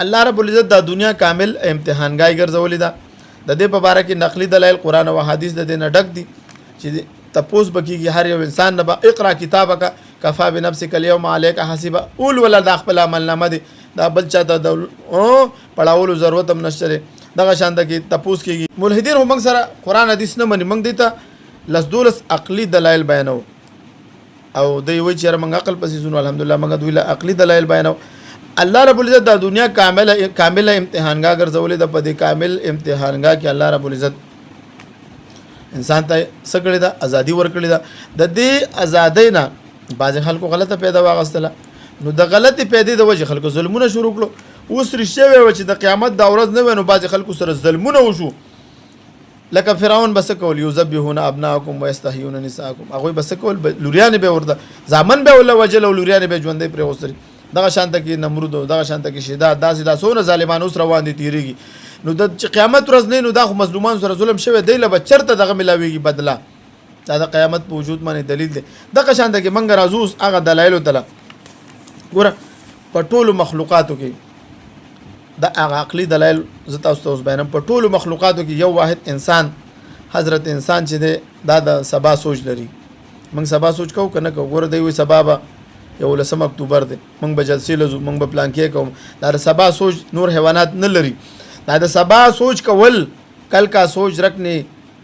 الله رب العزت د دنیا کامل امتحانګای ګرځولې ده. د دې په باره کې نقلي دلایل قرآن او حدیث د دې نه ډک دي چې تپوس بکیږي هر یو انسان نه. اقرا کتابک کفا بنفسک اليوم عليك حسيبا اول ولا د خپل عمل نامه دي دا بل چا ته پړاولو ضرورت هم نشته. دغه شان د کې تپوس کیږي. ملحدین هم سره قرآن حدیث نه مني. موږ دې ته لس عقلي دلایل بیانو او دوی وایي چې موږ عقل پسې ځو. الحمدلله موږ دوی له عقلي دلایل بیانو. الله رب العزت د دنیا کامل امتحانګاه ګرځولې ده. په دې کامل امتحانګاه کې الله رب العزت انسان ته سکړی ده، ازادي ورکړی ده. د دې ازادۍ نه بعض خلکو غلطه پیدا واغستله. نو د غلطي پیدا د وجه خلکو ظلمونه شروع کړو. اوس رښتیا وي چې د قیامت د ورځ نه وینو بعض خلکو سره ظلمونه وشو. لکه فرعون بس کول یذبحون ابناءکم ويستحيون نساءکم. هغه بس کول لوریان به ورته ځامن به ول وجل او لوریان به ژوندې پر اوسري. دغه شانته کې نمرود دغه شانته کې شداد داسې سونه ظالمان اوس روان دي تیریږي. نو د قیامت ورځ نه نو دا خو مظلومان سره ظلم شوی دی له چرته دغه ملاويږي بدلا. دا د قیامت په وجود باندې دلیل دی. دغه شانته کې منګ رازوس هغه دلایل تعالی ګوره په ټولو مخلوقاتو کې د هغه عقلي دلایل زتا اوس بیانم. په ټولو مخلوقاتو کې یو واحد انسان حضرت انسان چې دی دا د سبا سوچ لري. موږ سبا سوچ کوو کنه کوو. ګوره دی وي سبا به 11 اکتوبر دی موږ به جلسې لزو موږ به پلان کې کوم. دا د سبا سوچ نور حیوانات نه لري. دا د سبا سوچ کول کل کا سوچ رکھنے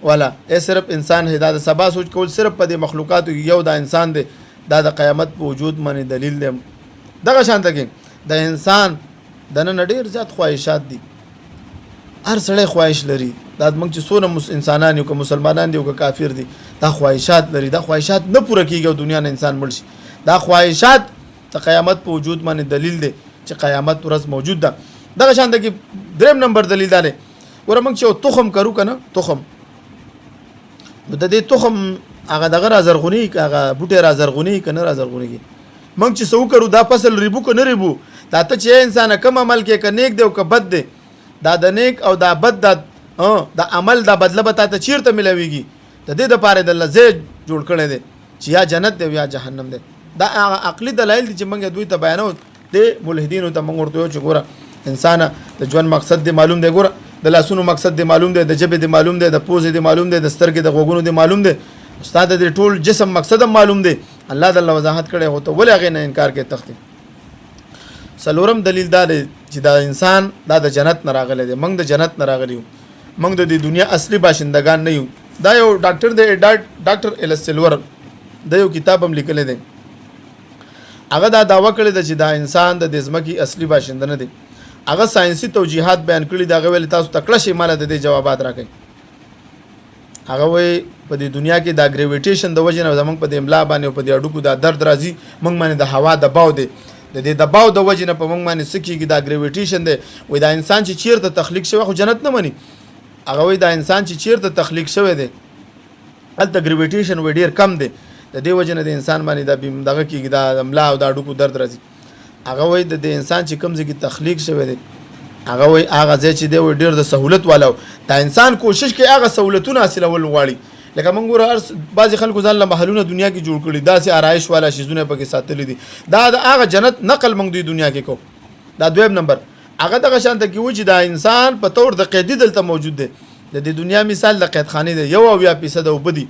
والا صرف انسان ہے. دا د سبا سوچ کول صرف په دې مخلوقاتو یو دا انسان دی. دا د قیامت په وجود باندې دلیل دی. دغه شانته کې د انسان د نن ډېر زیات خواهشات دي. هر سړی خواهش لري. دا موږ چې څونه انسانان یو که مسلمانان دي او که کافر دي دا خواهشات لري. دا خواهشات نه پوره کیږي او دنیا نه انسان مړ شي. دا خواهشات د قیامت په وجود باندې دلیل دی چې قیامت ورځ موجود ده. دغه شانته کې دریم نمبر دلیل دی. ور موږ چې تخم کرو کنه تخم د دې تخم هغه دغه رازرغونی هغه بوټي رازرغونی کنه رازرغونی موږ چې سو کرو دا فصل ریبو کنه ریبو. دا ته چې انسان کم عمل کې ک نیک دی او ک بد دی دا د نیک او دا بد د عمل دا بدله به ته چیرته ملويږي. د دې د پاره د لزه جوړ کړي دي چې یا جنت دی یا جهنم دی. دا عقلي دلایل دي چې موږ دوی ته بیانو. د ملحدینو ته موږ ورته چې ګوره انسان د ژوند مقصد دی معلوم دی. ګوره د لاسونو مقصد دی معلوم دی. د جبه دی معلوم دی. د پوزې دی معلوم دی. د سترګې د غوګونو دی معلوم دی. استاد د ټول جسم مقصد معلوم دی. الله تعالی وضاحت کړي هو ته ولې هغه نه انکار کوي تختی. سلورم دلیل دا دی چې دا انسان دا د جنت نه راغلی دی. موږ د جنت نه راغلی یو. موږ د دنیا اصلي باشندگان نه یو. دا یو ډاکټر دی ډاکټر ایل سیلور د یو کتاب هم لیکلی دی. هغه دا داوا کړی دی چې دا انسان د ځمکې اصلي باشنده نه دی. هغه ساينسي توجیهات بیان کړي دا غوېل تاسو تکړه شي مال د دې جوابات راکړي. هغه وې په دې دنیا کې دا ګریویټیشن د وجه نه زمونږ په دې املا باندې او په دې اډوکو دا درد راځي. موږ باندې د هوا دباو دی. د دې دباو د وجه نه په موږ باندې سکیږي دا ګریویټیشن دی. وې دا انسان چې چیرته تخلیق شوی خو جنت نه مني. هغه وې دا انسان چې چیرته تخلیق شوی دی هلته ګریویټیشن وې ډیر کم دی. د دې وجه نه د انسان باندې دا دغه کېږي دا املا او دا اډوکو درد راځي. هغه وای د انسان چې کوم ځای کې تخلیق شوی دی هغه وای هغه ځای چې دی ډیر د سہولت والو دا انسان کوشش کوي هغه سہولتونه حاصلول غواړي. لکه موږ ګوره بعضې خلکو ځان له محلونه دنیا کې جوړ کړي داسې آرایش والا شیزونه پکې ساتلي دي. دا د هغه جنت نقل موږ دوی دنیا کې کو. دا دویم نمبر هغه دغه شانته کې و چې دا انسان په طور د قیدي دلته موجود دی. د دې دنیا مثال د قیدخانې دی. 1% وبدي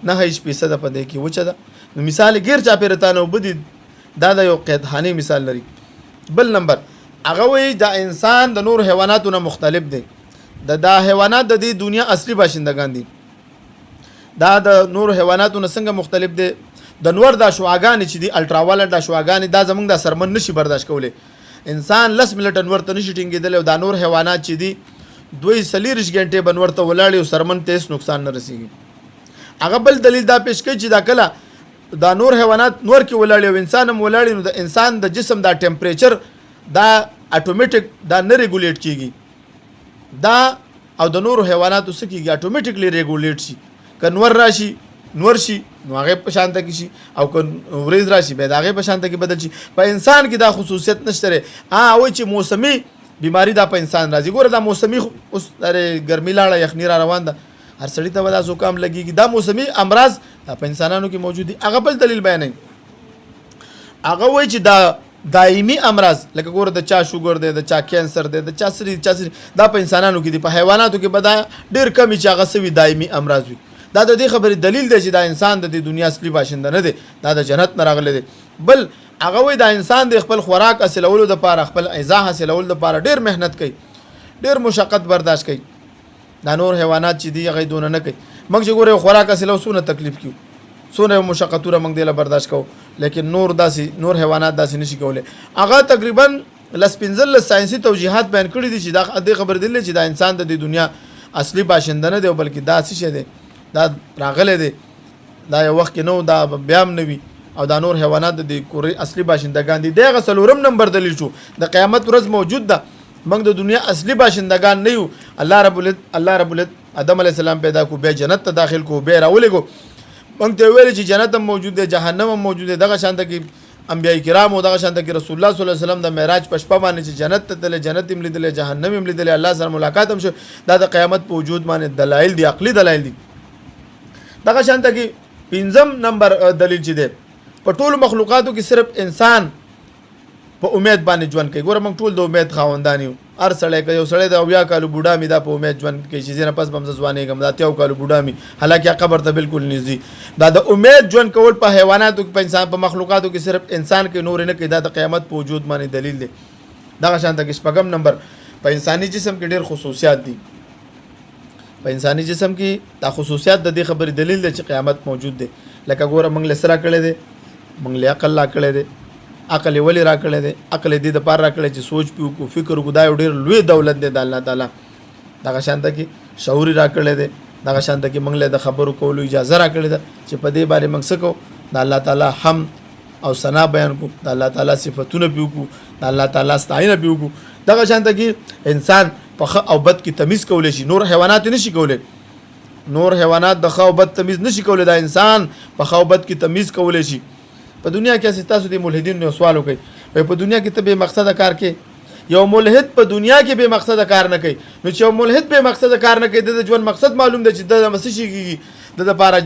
9% په دې کې وچه ده. نو مثال غیر چا پیرتانه وبدي دا د یو قیدخانې مثال لري. بل نمبر هغه وی دا انسان د نور حیواناتو نه مختلف دی. دا حیوانات د دې دنیا اصلي باشندگان دي. دا د نور حیواناتو نه څنګه مختلف دي؟ د نور دا شواګان چې دي الټراوایلټ دا شواګان دا زمونږ د سرمن نشي برداشت کولای. انسان 10 منټ ورته نشي ټینګېدل او دا نور حیوانات چې دي 2 غنټې بنورته ولاړ او سرمن ته هیڅ نقصان نه رسیږي. هغه بل دلیل دا پیش کوي چې دا کله دا نور حیوانات نور کې ولاړ او انسان هم ولاړ نو د انسان د جسم دا ټمپریچر دا اتوماتیک دا نه ریګولیټ کیږي. دا او د نور حیواناتو څخه کیږي اتوماتیکلی ریګولیټ شي. کنور راشي نور شي نو هغه په شانته کې شي او ورځ راشي به هغه په شانته کې بدل شي. په انسان کې دا خصوصیت نشته. وای چې موسمي بیماری دا په انسان راځي. ګوره دا موسمي اوس ګرمي لاړه یخنی را روان ده هر سړی ته ودا زکام لګيږي. دا موسمي امراض په انسانانو کې موجود دي. هغه بل دلیل بیانوي. هغه وای چې دا دایمي امراض لکه ګوره د چا شوګر دی، د چا کینسر دی، د چا سری دا په انسانانو کې دي، په حیواناتو کې به دا ډېر کم چې هغه سوي دایمي امراض وي. دا د دې خبرې دلیل دی چې دا انسان د دې دنیا اصلي باشنده نه دی، دا د جنت نه راغلی دی. بل هغه وایي دا انسان د خپل خوراک حاصلولو دپاره، خپل غذا حاصلولو دپاره ډېر محنت کوي، ډېر مشقت برداشت کوي. دا نور حیوانات چې دي هغه دونه نه کوي. موږ چې ګوره خوراک حاصلو څونه تکلیف کیو، څونه مشقتونه موږ دې له برداشت کوو، لیکن نور حیوانات داسې نشي کولی. هغه تقریبا لس پنځلس ساینسي توجیهات بیان کړي دي چې دا دې خبر دی چې دا انسان د دې دنیا اصلي باشنده نه دی، بلکې دا څه شی دی، دا راغلی دی، دا یو وخت کې نه و، دا بیا هم نه وي، او دا نور حیوانات د کورې اصلي باشندگان دي. دغه څلورم نمبر دلیل شو د قیامت ورځ موجود ده. موږ د دنیا اصلي باشندگان نه یو. الله رب العزت آدم علیه السلام پیدا کو، بیا جنت ته داخل کو، بیا راولېږو. موږ ته ویل چې جنت هم موجود دی، جهنم هم موجود دی. دغه شانته کې انبیای کرام او دغه شانته کې رسول الله صلی الله علیه وسلم د معراج په شپه باندې چې جنت ته تللی، جنت هم لیدلی، جهنم هم لیدلی، الله سره ملاقات هم شو. دا د قیامت په وجود باندې دلایل دي، عقلي دلایل دي. دغه شانته کې پنځم نمبر دلیل چې دی، په ټولو مخلوقاتو کې صرف انسان په امید باندې ژوند کوي. ګوره موږ ټول د امید خاوندان یو. هر سړی که یو سړی د 70 کالو بوډا مې دا په امید ژوند کوي چې زه نه پس به هم زه ځوانېږم، دا 80 کالو بوډا مې، حالانکه قبر ته بالکل نږدې. دا د امید ژوند کول په حیواناتو کې، په انسان، په مخلوقاتو کې صرف انسان کې، نور نه کوي. دا د قیامت په وجود باندې دلیل دی. دغه شانته کې شپږم نمبر، په انساني جسم کې ډېر خصوصیات دي. په انساني جسم کې دا خصوصیات د دې خبرې دلیل دی چې قیامت موجود دی. لکه ګوره موږ له څه راکړی دی، موږ له عقل راکړی دی. عقل یې ولې راکړی دی؟ عقل یې دې دپاره راکړی چې سوچ پې وکړو، فکر وکړو. دا یو ډېر لوی دولت دی د الله تعالی. دغه شانته کې شعور یې راکړی دی. دغه شانته کې موږ له د خبرو کولو اجازه راکړې ده چې په دې باندې موږ څه کوو، د الله تعالی حمد او ثنا بیان کړو، د الله تعالی صفتونه پې وکړو، د الله تعالی ستاینه پې وکړو. دغه شانته کې انسان په ښه او بد کې تمیز کولی شي. نور حیوانات نشي کولی. نور حیوانات د ښه او بد تمیز نشي کولی. دا انسان په ښه او بد کې تمیز کولی شي. په دنیا کې اساس تاسو د ملحدینو سوال وکړئ، په دنیا کې ته بې مقصده کار کې، یو ملحد په دنیا کې بې مقصده کار نه کوي. نو چې یو ملحد بې مقصده کار نه کوي، د ژوند مقصد معلوم دی چې د څه شي کېږي، د لپاره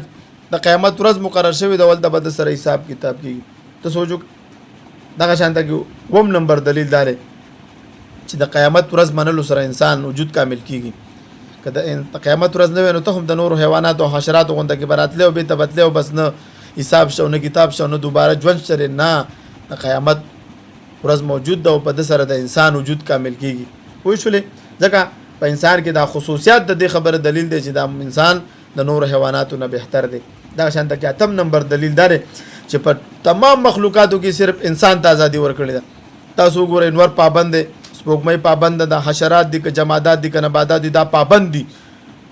د قیامت ورځ مقرر شوې ده، ولته به د سره حساب کتاب کېږي. ته سوچ وکړه. دغه شانته کې اووم نمبر دلیل دا دی چې د قیامت ورځ منلو سره انسان وجود کامل کېږي. که د قیامت ورځ نه وي نو ته هم د نورو حیواناتو او حشراتو غونډه کې به راتلی او بېرته به تللی او بس نه حساب شو، نه کتاب شو، نه دوباره ژوند شته. نه، د قیامت ورځ موجود ده او په ده سره د انسان وجود کامل کېږي. پوه شولې؟ ځکه په انسان کې دا خصوصیات د دې خبره دلیل دی چې دا انسان د نورو حیواناتو نه بهتر دی. دغه شانته کې اتم نمبر دلیل دا دی چې په تمام مخلوقاتو کې صرف انسان ته ازادي ورکړې ده. تاسو وګورئ، انور پابند دی، سپوږمۍ پابند ده، حشرات دي که جمادات دي که نباتات دي، دا پابند دي،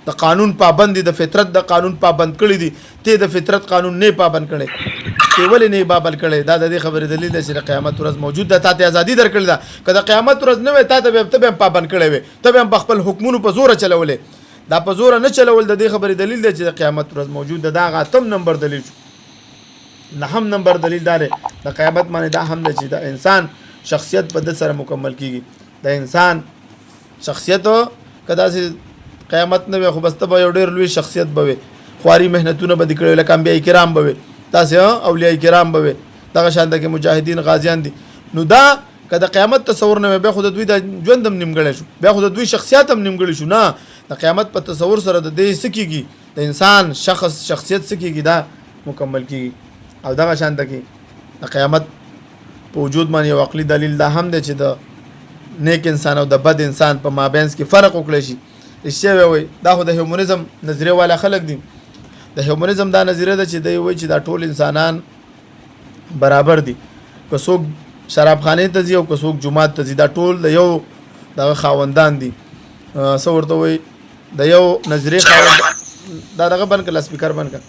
د قانون پابند دي، د فطرت د قانون پابند کړي دي. ته د فطرت قانون نه پابند کړي، ته ولې نه پابند کړي؟ دا د دې خبرې دلیل دی چې د قیامت ورځ موجود ده، تا ته ازادي درکړې ده. که د قیامت ورځ نه وي، تا ته به هم پابند کړی وي، ته به هم په خپل حکمونو په زوره چلولې. دا په زوره نه چلول د دې خبرې دلیل دی چې د قیامت ورځ موجود ده. دا هغه اتم نمبر دلیل شو. نهم نمبر دلیل دا دی د قیامت باندې دا هم دی چې د انسان شخصیت په ده سره مکمل کېږي. د انسان شخصیت که داسې قیامت نه وي، خو بس ته به یو ډېر لوی شخصیت به وي، خواري محنتونه به دې کړي، لکه انبیای کرام به وي، داسې اولیای کرام به وي، دغه شانته کې مجاهدین غازیان دي. نو دا که د قیامت تصور نه وي، بیا خو د دوی د ژوند هم نیمګړی شو، بیا خو د دوی شخصیت هم نیمګړی شو. نه، د قیامت په تصور سره د دې څه کېږي، د انسان شخصیت څه کېږي، دا مکمل کېږي. او دغه شانته کې د قیامت په وجود باندې یو عقلي دلیل دا هم دی چې د نیک انسان او د بد انسان په مابینځ کې فرق وکړی شي. رښتیا وایي، دا خو د هیومنزم نظریه والا خلک دي. د هیومنزم دا نظریه ده چې دی وایي چې دا ټول انسانان برابر دي. که څوک شرابخانې ته ځي او که څوک جومات ته ځي، دا ټول د یو دغه خاوندان دي. څه ورته وایي، د یو نظریې خاوند. دا دغه بند کړه، سپیکر بند کړه.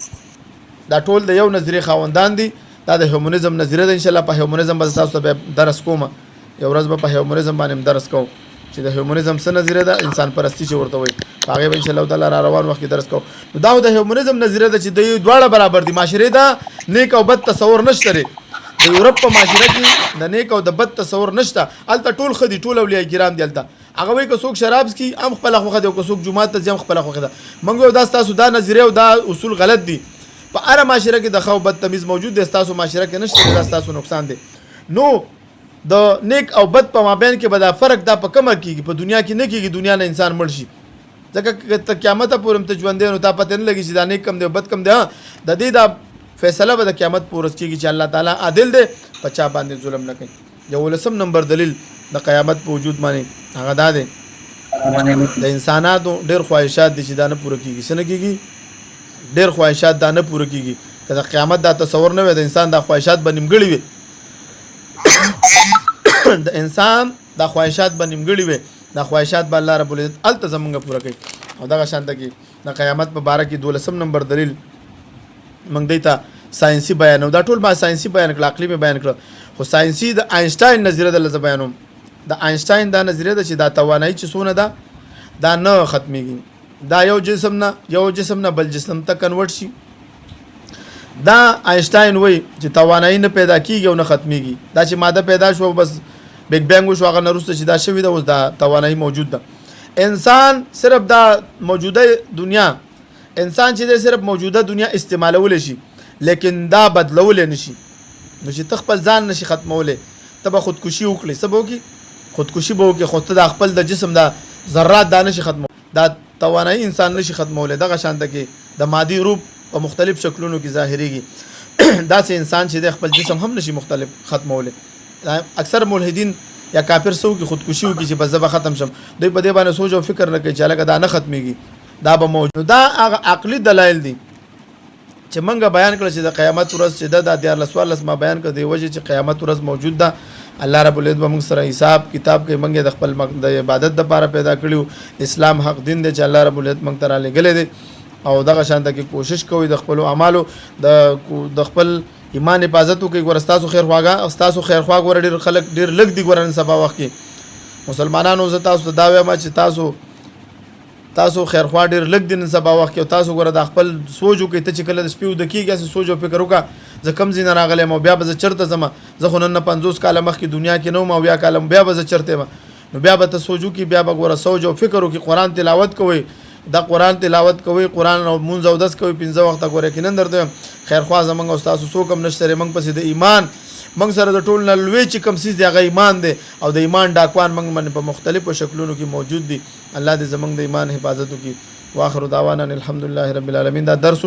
دا ټول د یو نظریې خاوندان دي. دا د هیومنزم نظریه ده. انشاءالله په هیومنزم به تاسو ته درس کوم. یو ورځ به په هیومنزم باندې درس کوم چې د هیومنزم څه نظریه ده، انسان پرستی چې ورته وایي. په هغې به انشاءالله تعالی را روان وخت کې درس کوم. نو دا د هیومنزم نظریه ده چې د دواړه برابر دي. معاشرې ده نیک او بد تصور نشته دی. د یورپ په معاشره کې د نیک او د بد تصور نشته. هلته ټول ښه دي، ټول اولیای کرام دي. هلته هغه وایي که څوک شراب څکي هم خپله خوښه ده، او که څوک جومات ته ځي هم خپله خوښه ده. موږ وایو دا ستاسو دا نظریه او دا اصول غلط دي. په هره معاشره کې د ښه او بد تمیز موجود دی، ستاسو معاشره کې نشته، دا ستاسو نقصان دی. نو د نیک او بد په مابین کې به دا فرق دا په کومه کېږي په دنیا کې نه کېږي دنیا نه انسان مړ شي ځکه ته قیامت پورې هم ته ژوندی نو تا پته نه لګي چې دا نیک کم دی او بد کم دی د دې دا فیصله به د قیامت په ورځ کېږي چې الله تعالی عادل دی په چا باندې ظلم نه کوي 11 نمبر دلیل د قیامت په وجود باندې هغه دا دی د انسانانو ډېر خواهشات دي چې دا نه پوره کېږي څه نه کېږي ډېر خواهشات دا نه پوره کېږي که د قیامت دا تصور نه وي د انسان دا خواهشات به نیمګړي وي د انسان دا خواهشات به نیمګړي وي دا خواهشات به الله رب العزت هلته زمونږ پوره کوي او دغه شانته کې د قیامت په باره کې 12 نمبر دلیل موږ دی ته ساینسي بیانو دا ټول ما ساینسي بیان کړل عقلي مې بیان کړل خو ساینسي د آینشټاین نظریه د لزه بیانوم د آینشټاین دا نظریه ده چې دا توانایي چې څونه ده دا نه ختمیږي دا یو جسم نه بل جسم ته کنورټ شي دا آینشټاین وایي چې توانایي نه پیدا کیږي او نه ختمیږي دا چې ماده پیدا شو بس بیگ بینګ وشو هغه نه وروسته چې دا شوي ده اوس دا توانایي موجود ده انسان صرف دا موجوده دنیا انسان چې دی صرف موجوده دنیا استعمالولی شي لیکن دا بدلولی نشي نو چې ته خپل ځان نشي ختمولی ته به خودکشي وکړې څه به وکړي خودکشي به وکړي خو ته د خپل د جسم دا ذرات دا نشي ختمولی دا توانایي انسان نشي ختمولی دغه شانته کې د مادي روپ په مختلف شکلونو کې ظاهریږي داسې انسان چې د خپل جسم هم نشي مختلف ختمولی اکثر ملحدین یا کافر سو کې خودکشي وکړي چې بس زه به ختم شم دوی په دې باندې سوچ او فکر نه کوي چې هلکه دا نه ختمیږي دا به موجود دا هغه عقلي دلایل دي چې موږ بیان کړل چې د قیامت ورځ چې د 14 ما بیان کړ دی وجه چې قیامت ورځ موجود ده الله رب العزت به موږ سره حساب کتاب کوي موږ د خپل د عبادت لپاره پیدا کړیو اسلام حق دین دی چې الله رب العزت موږ ته را لېږلی دی او دغه شانته کې کوشش کوي د خپل اعمالو د خپل ایمان حفاظت وکړي ګور ستاسو خیر خواږه ور ډېر خلک ډېر لږ دي ګورن سبا وخت کې مسلمانانو زه تاسو ته دا وایم چې تاسو خیر خوا ډېر لږ دي نن سبا وخت کې تاسو ګوره د خپل سوچ وکړئ ته چې کله د شپې وده کېږي هسې سوچ او فکر وکړه زه کوم ځای نه راغلی یم او بیا به زه چېرته ځم زه خو نن نه 50 کاله مخکې دنیا کې نه وم او بیا کاله بیا به زه چېرته یم نو بیا به ته سوچ وکړي بیا به ګوره سوچ او فکر وکړي قرآن تلاوت کوئ دا قرآن تلاوت کوئ قرآن او مونځ او دس کوئ 15 وخته ګوره یقینا درته وایم خیرخوا زموږ او ستاسو څوک هم نشته موږ پسې د ایمان موږ سره د ټول نه لوی چې کوم څیز دی هغه ایمان دی او د ایمان ډاکوان موږ باندې په مختلفو شکلونو کې موجود دي الله دې زموږ د ایمان حفاظت وکړي واخر دعوانا الحمدلله رب العالمین دا درس